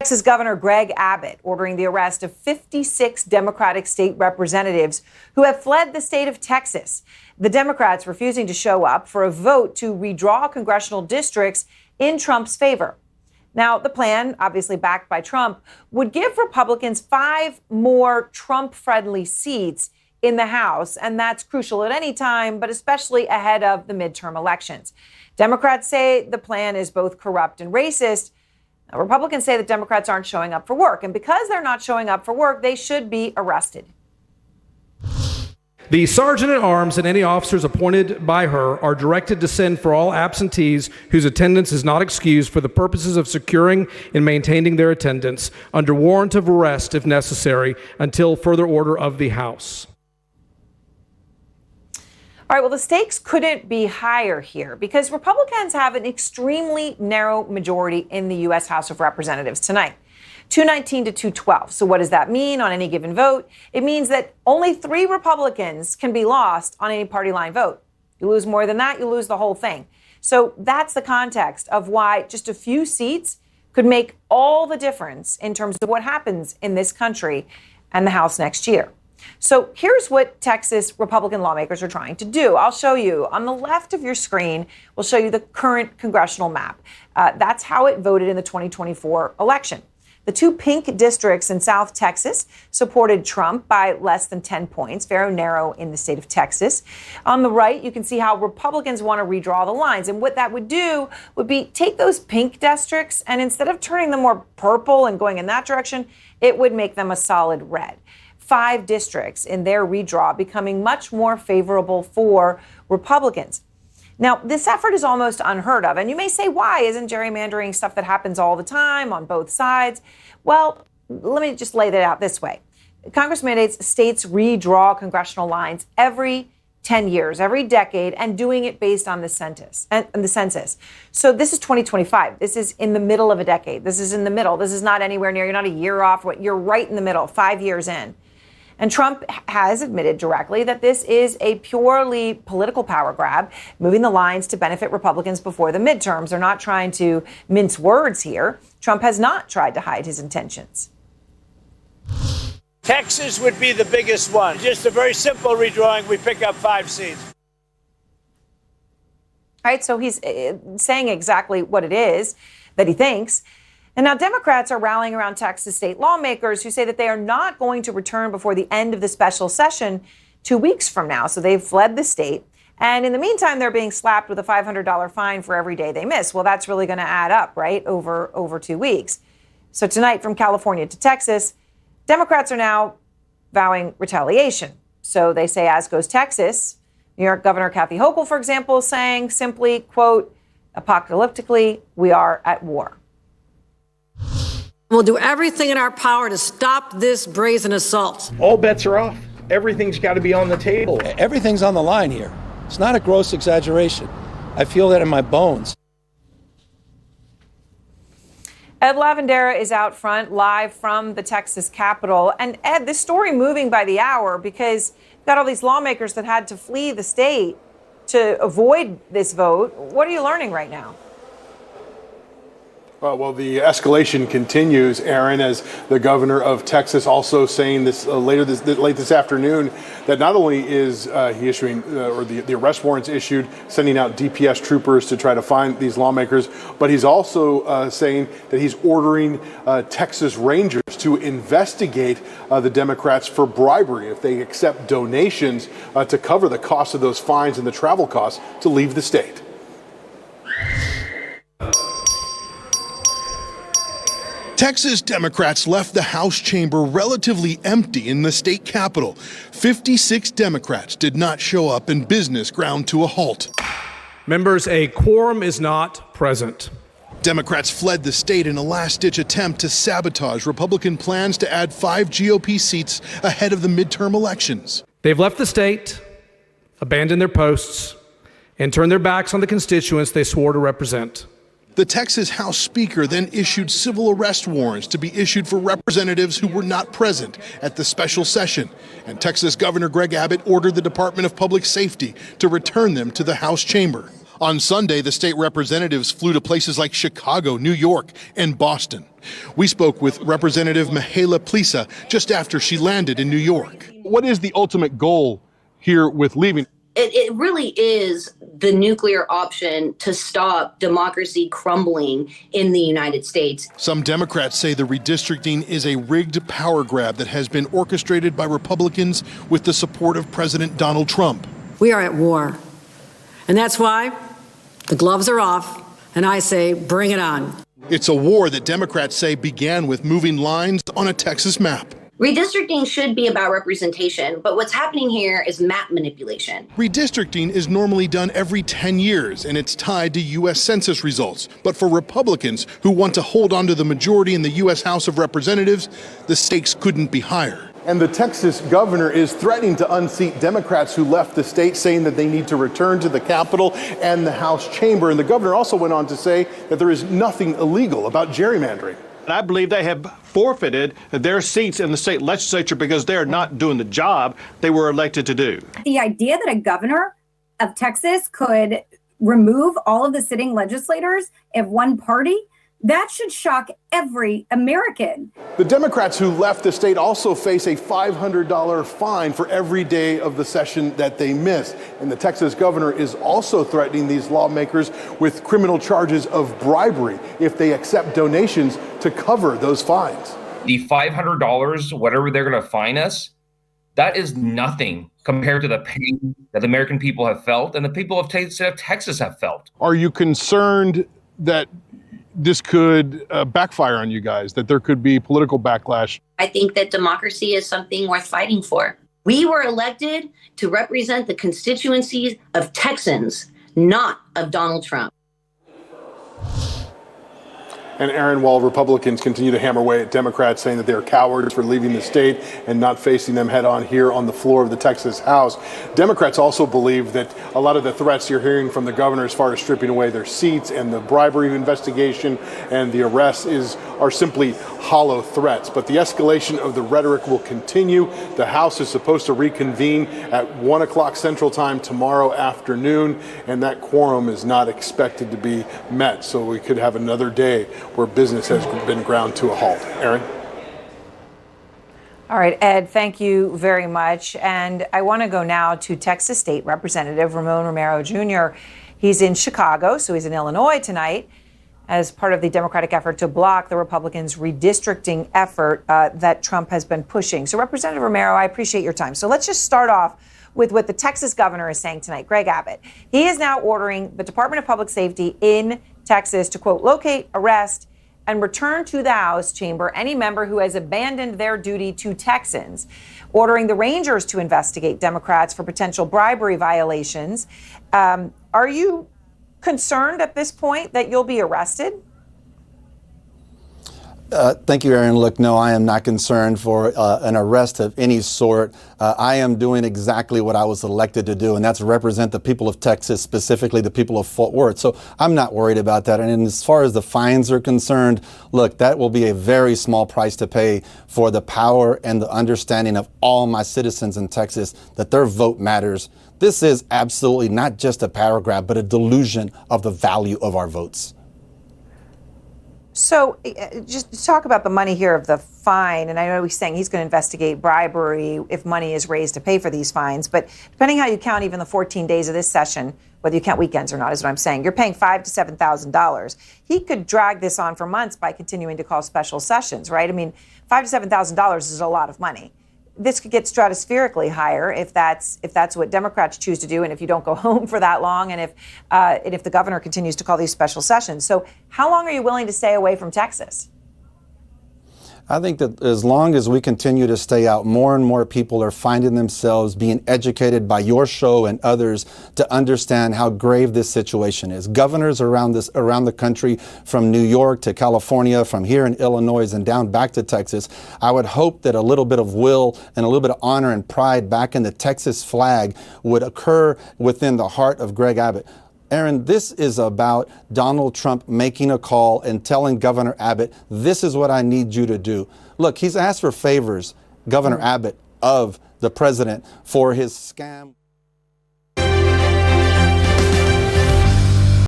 Texas Governor Greg Abbott ordering the arrest of 56 Democratic state representatives who have fled the state of Texas. The Democrats refusing to show up for a vote to redraw congressional districts in Trump's favor. Now, the plan, obviously backed by Trump, would give Republicans 5 more Trump-friendly seats in the House, and that's crucial at any time, but especially ahead of the midterm elections. Democrats say the plan is both corrupt and racist. Now, Republicans say that Democrats aren't showing up for work, and because they're not showing up for work, they should be arrested. The sergeant-at-arms and any officers appointed by her are directed to send for all absentees whose attendance is not excused for the purposes of securing and maintaining their attendance under warrant of arrest if necessary until further order of the House. All right, well, the stakes couldn't be higher here because Republicans have an extremely narrow majority in the U.S. House of Representatives tonight. 219 to 212. So what does that mean on any given vote? It means that only 3 Republicans can be lost on any party line vote. You lose more than that, you lose the whole thing. So that's the context of why just a few seats could make all the difference in terms of what happens in this country and the House next year. So here's what Texas Republican lawmakers are trying to do. I'll show you on the left of your screen. We'll show you the current congressional map. That's how it voted in the 2024 election. The 2 pink districts in South Texas supported Trump by less than 10 points, very narrow in the state of Texas. On the right, you can see how Republicans want to redraw the lines. And what that would do would be take those pink districts and instead of turning them more purple and going in that direction, it would make them a solid red. 5 districts in their redraw becoming much more favorable for Republicans. Now, this effort is almost unheard of. And you may say, why? Isn't gerrymandering stuff that happens all the time on both sides? Well, let me just lay that out this way. Congress mandates states redraw congressional lines every 10 years, every decade, and doing it based on the census. So this is 2025. This is in the middle of a decade. This is in the middle. This is not anywhere near. You're not a year off. You're right in the middle, 5 years in. And Trump has admitted directly that this is a purely political power grab, moving the lines to benefit Republicans before the midterms. They're not trying to mince words here. Trump has not tried to hide his intentions. Texas would be the biggest one. Just a very simple redrawing. We pick up 5 seats. All right, so he's saying exactly what it is that he thinks. And now Democrats are rallying around Texas state lawmakers who say that they are not going to return before the end of the special session 2 weeks from now. So they've fled the state. And in the meantime, they're being slapped with a $500 fine for every day they miss. Well, that's really going to add up, right, over 2 weeks. So tonight from California to Texas, Democrats are now vowing retaliation. So they say, as goes Texas. New York Governor Kathy Hochul, for example, saying simply, quote, apocalyptically, we are at war. We'll do everything in our power to stop this brazen assault. All bets are off. Everything's got to be on the table. Everything's on the line here. It's not a gross exaggeration. I feel that in my bones. Ed Lavandera is out front live from the Texas Capitol. And Ed, this story moving by the hour because you've got all these lawmakers that had to flee the state to avoid this vote. What are you learning right now? Well, the escalation continues, Aaron, as the governor of Texas also saying this late this afternoon that not only is he issuing the arrest warrants issued, sending out DPS troopers to try to find these lawmakers, but he's also saying that he's ordering Texas Rangers to investigate the Democrats for bribery if they accept donations to cover the cost of those fines and the travel costs to leave the state. Texas Democrats left the House chamber relatively empty in the state capitol. 56 Democrats did not show up and business ground to a halt. Members, a quorum is not present. Democrats fled the state in a last-ditch attempt to sabotage Republican plans to add 5 GOP seats ahead of the midterm elections. They've left the state, abandoned their posts, and turned their backs on the constituents they swore to represent. The Texas House Speaker then issued civil arrest warrants to be issued for representatives who were not present at the special session. And Texas Governor Greg Abbott ordered the Department of Public Safety to return them to the House chamber. On Sunday, the state representatives flew to places like Chicago, New York, and Boston. We spoke with Representative Mihaela Plisa just after she landed in New York. What is the ultimate goal here with leaving? It really is the nuclear option to stop democracy crumbling in the United States. Some Democrats say the redistricting is a rigged power grab that has been orchestrated by Republicans with the support of President Donald Trump. We are at war. And that's why the gloves are off, and I say, bring it on. It's a war that Democrats say began with moving lines on a Texas map. Redistricting should be about representation, but what's happening here is map manipulation. Redistricting is normally done every 10 years, and it's tied to U.S. Census results. But for Republicans who want to hold on to the majority in the U.S. House of Representatives, the stakes couldn't be higher. And the Texas governor is threatening to unseat Democrats who left the state, saying that they need to return to the Capitol and the House chamber. And the governor also went on to say that there is nothing illegal about gerrymandering. And I believe they have forfeited their seats in the state legislature because they're not doing the job they were elected to do. The idea that a governor of Texas could remove all of the sitting legislators of one party, that should shock every American. The Democrats who left the state also face a $500 fine for every day of the session that they miss. And the Texas governor is also threatening these lawmakers with criminal charges of bribery if they accept donations to cover those fines. The $500, whatever they're going to fine us, that is nothing compared to the pain that the American people have felt and the people of Texas have felt. Are you concerned that this could backfire on you guys, that there could be political backlash? I think that democracy is something worth fighting for. We were elected to represent the constituencies of Texans, not of Donald Trump. And Aaron, while Republicans continue to hammer away at Democrats, saying that they are cowards for leaving the state and not facing them head on here on the floor of the Texas House, Democrats also believe that a lot of the threats you're hearing from the governor as far as stripping away their seats and the bribery investigation and the arrests are simply hollow threats. But the escalation of the rhetoric will continue. The House is supposed to reconvene at 1 o'clock Central Time tomorrow afternoon, and that quorum is not expected to be met. So we could have another day where business has been ground to a halt. Aaron? All right, Ed, thank you very much. And I want to go now to Texas State Representative Romero Jr. He's in Chicago, so he's in Illinois tonight as part of the Democratic effort to block the Republicans' redistricting effort that Trump has been pushing. So, Representative Romero, I appreciate your time. So let's just start off with what the Texas governor is saying tonight, Greg Abbott. He is now ordering the Department of Public Safety in Texas to, quote, locate, arrest, and return to the House chamber any member who has abandoned their duty to Texans, ordering the Rangers to investigate Democrats for potential bribery violations. Are you concerned at this point that you'll be arrested? Thank you, Aaron. Look, no, I am not concerned for an arrest of any sort. I am doing exactly what I was elected to do, and that's represent the people of Texas, specifically the people of Fort Worth. So I'm not worried about that. And as far as the fines are concerned, look, that will be a very small price to pay for the power and the understanding of all my citizens in Texas that their vote matters. This is absolutely not just a power grab, but a delusion of the value of our votes. So just talk about the money here of the fine. And I know he's saying he's going to investigate bribery if money is raised to pay for these fines. But depending how you count even the 14 days of this session, whether you count weekends or not, is what I'm saying, you're paying $5,000 to $7,000. He could drag this on for months by continuing to call special sessions, right? I mean, $5,000 to $7,000 is a lot of money. This could get stratospherically higher if that's what Democrats choose to do, and if you don't go home for that long, and if the governor continues to call these special sessions. So how long are you willing to stay away from Texas? I think that as long as we continue to stay out, more and more people are finding themselves being educated by your show and others to understand how grave this situation is. Governors around the country, from New York to California, from here in Illinois and down back to Texas, I would hope that a little bit of will and a little bit of honor and pride back in the Texas flag would occur within the heart of Greg Abbott. Aaron, this is about Donald Trump making a call and telling Governor Abbott, this is what I need you to do. Look, he's asked for favors, Governor Abbott, of the president for his scam.